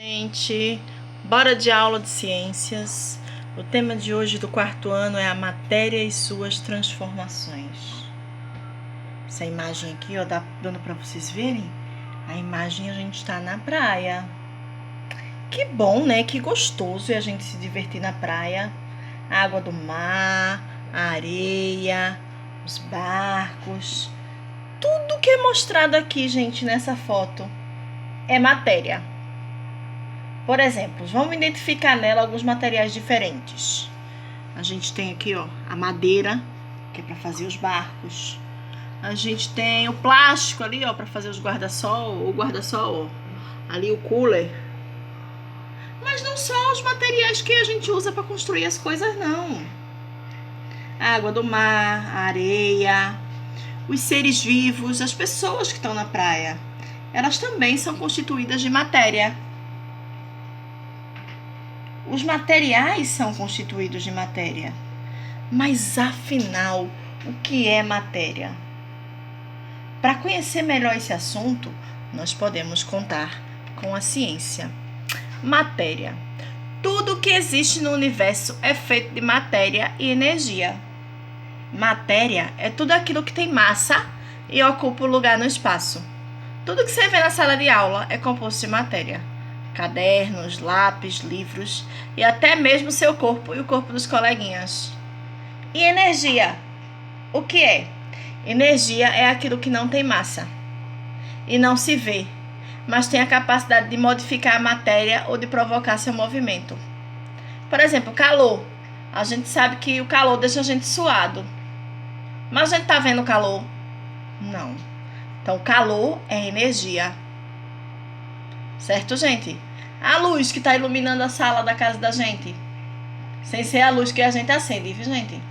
Gente, bora de aula de ciências. O tema de hoje do quarto ano é a matéria e suas transformações. Essa imagem aqui, ó, dando para vocês verem. A imagem, a gente está na praia. Que bom, né? Que gostoso é a gente se divertir na praia. A água do mar, a areia, os barcos. Tudo que é mostrado aqui, gente, nessa foto é matéria. Por exemplo, vamos identificar nela alguns materiais diferentes. A gente tem aqui, ó, a madeira, que é para fazer os barcos. A gente tem o plástico ali, ó, para fazer os guarda-sol, o guarda-sol, ó, ali o cooler. Mas não só os materiais que a gente usa para construir as coisas, não. A água do mar, a areia, os seres vivos, as pessoas que estão na praia. Elas também são constituídas de matéria. Os materiais são constituídos de matéria. Mas, afinal, o que é matéria? Para conhecer melhor esse assunto, nós podemos contar com a ciência. Matéria. Tudo que existe no universo é feito de matéria e energia. Matéria é tudo aquilo que tem massa e ocupa o lugar no espaço. Tudo que você vê na sala de aula é composto de matéria. Cadernos, lápis, livros e até mesmo seu corpo e o corpo dos coleguinhas. E energia? O que é? Energia é aquilo que não tem massa e não se vê, mas tem a capacidade de modificar a matéria ou de provocar seu movimento. Por exemplo, calor. A gente sabe que o calor deixa a gente suado. Mas a gente tá vendo o calor? Não. Então, calor é energia. Certo, gente? A luz que está iluminando a sala da casa da gente. Sem ser a luz que a gente acende, viu, gente?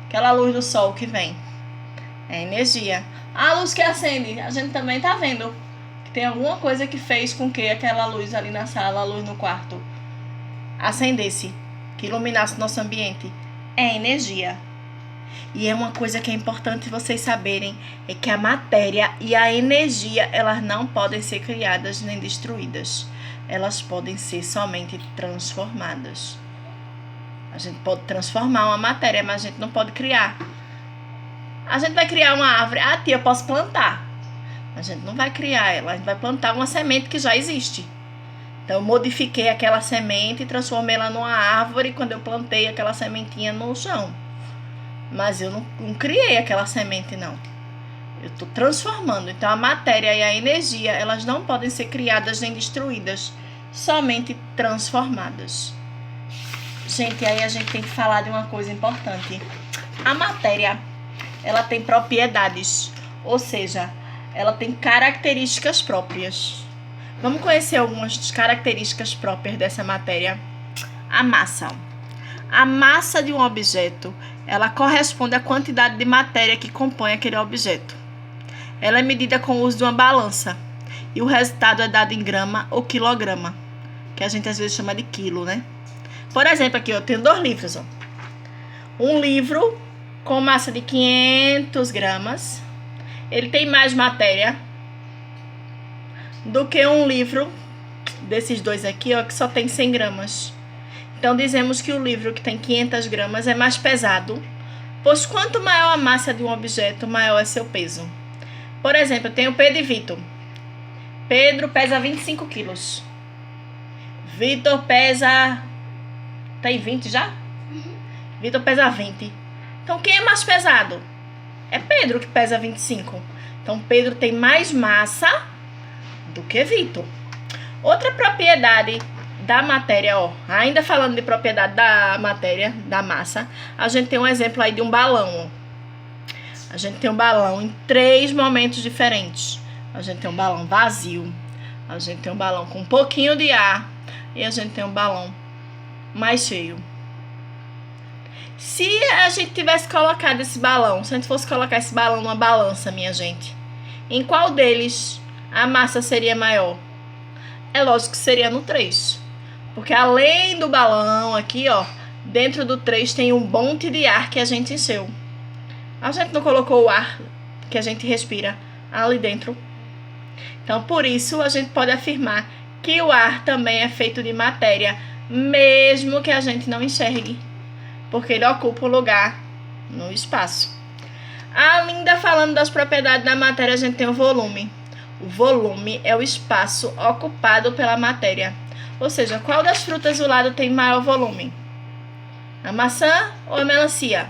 Aquela luz do sol que vem. É energia. A luz que acende, a gente também tá vendo. Que tem alguma coisa que fez com que aquela luz ali na sala, a luz no quarto, acendesse. Que iluminasse nosso ambiente. É energia. E é uma coisa que é importante vocês saberem, é que a matéria e a energia, elas não podem ser criadas nem destruídas. Elas podem ser somente transformadas. A gente pode transformar uma matéria, mas a gente não pode criar. A gente vai criar uma árvore. Ah, tia, eu posso plantar. A gente não vai criar ela, a gente vai plantar uma semente que já existe. Então, eu modifiquei aquela semente e transformei ela numa árvore quando eu plantei aquela sementinha no chão. Mas eu não criei aquela semente, não. Eu estou transformando. Então, a matéria e a energia, elas não podem ser criadas nem destruídas, somente transformadas. Gente, aí a gente tem que falar de uma coisa importante. A matéria, ela tem propriedades, ou seja, ela tem características próprias. Vamos conhecer algumas características próprias dessa matéria. A massa. A massa de um objeto, ela corresponde à quantidade de matéria que compõe aquele objeto. Ela é medida com o uso de uma balança. E o resultado é dado em grama ou quilograma, que a gente às vezes chama de quilo, né? Por exemplo, aqui eu tenho 2 livros. Ó. Um livro com massa de 500 gramas. Ele tem mais matéria do que um livro desses 2 aqui, ó, que só tem 100 gramas. Então, dizemos que o livro que tem 500 gramas é mais pesado, pois quanto maior a massa de um objeto, maior é seu peso. Por exemplo, eu tenho Pedro e Vitor. Pedro pesa 25 quilos. Vitor pesa... Tem 20 já? Vitor pesa 20. Então, quem é mais pesado? É Pedro, que pesa 25. Então, Pedro tem mais massa do que Vitor. Outra propriedade da matéria, ó, ainda falando de propriedade da matéria, da massa, a gente tem um exemplo aí de um balão, ó. A gente tem um balão em 3 momentos diferentes. A gente tem um balão vazio, a gente tem um balão com um pouquinho de ar e a gente tem um balão mais cheio. Se a gente tivesse colocado esse balão, se a gente fosse colocar esse balão numa balança, minha gente, em qual deles a massa seria maior? É lógico que seria no 3. Porque além do balão aqui, ó, dentro do 3 tem um monte de ar que a gente encheu. A gente não colocou o ar que a gente respira ali dentro. Então, por isso, a gente pode afirmar que o ar também é feito de matéria, mesmo que a gente não enxergue, porque ele ocupa um lugar no espaço. Ainda falando das propriedades da matéria, a gente tem o volume. O volume é o espaço ocupado pela matéria. Ou seja, qual das frutas do lado tem maior volume? A maçã ou a melancia?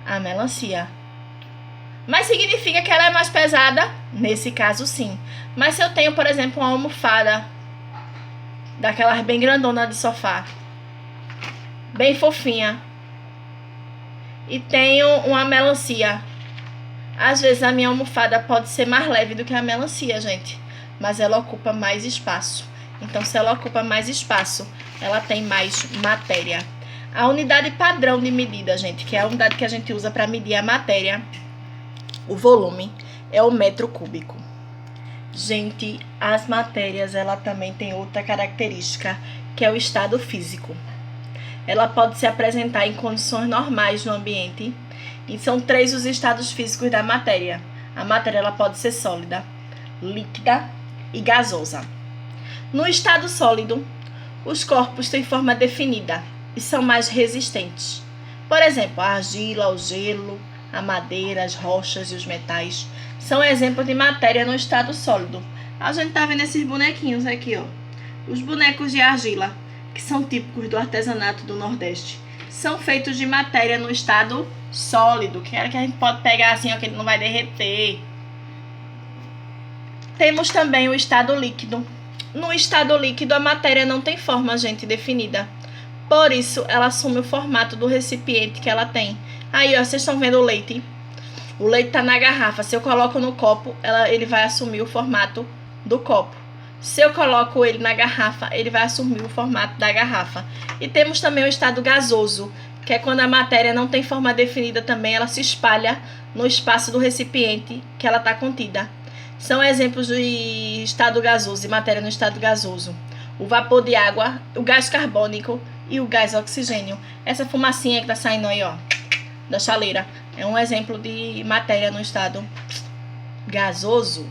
A melancia. Mas significa que ela é mais pesada? Nesse caso, sim. Mas se eu tenho, por exemplo, uma almofada daquelas bem grandona de sofá, bem fofinha, e tenho uma melancia, às vezes a minha almofada pode ser mais leve do que a melancia, gente, mas ela ocupa mais espaço. Então, se ela ocupa mais espaço, ela tem mais matéria. A unidade padrão de medida, gente, que é a unidade que a gente usa para medir a matéria, o volume, é o metro cúbico. Gente, as matérias, ela também tem outra característica, que é o estado físico. Ela pode se apresentar em condições normais no ambiente, e são 3 os estados físicos da matéria. A matéria ela pode ser sólida, líquida e gasosa. No estado sólido, os corpos têm forma definida e são mais resistentes. Por exemplo, a argila, o gelo, a madeira, as rochas e os metais são exemplos de matéria no estado sólido. A gente tá vendo esses bonequinhos aqui, ó. Os bonecos de argila, que são típicos do artesanato do Nordeste, são feitos de matéria no estado sólido, que é que a gente pode pegar assim, ó, que ele não vai derreter. Temos também o estado líquido. No estado líquido, a matéria não tem forma, gente, definida. Por isso, ela assume o formato do recipiente que ela tem. Aí, ó, vocês estão vendo o leite? O leite tá na garrafa. Se eu coloco no copo, ele vai assumir o formato do copo. Se eu coloco ele na garrafa, ele vai assumir o formato da garrafa. E temos também o estado gasoso, que é quando a matéria não tem forma definida também, ela se espalha no espaço do recipiente que ela está contida. São exemplos de estado gasoso, de matéria no estado gasoso: o vapor de água, o gás carbônico e o gás oxigênio. Essa fumacinha que tá saindo aí, ó, da chaleira, é um exemplo de matéria no estado gasoso.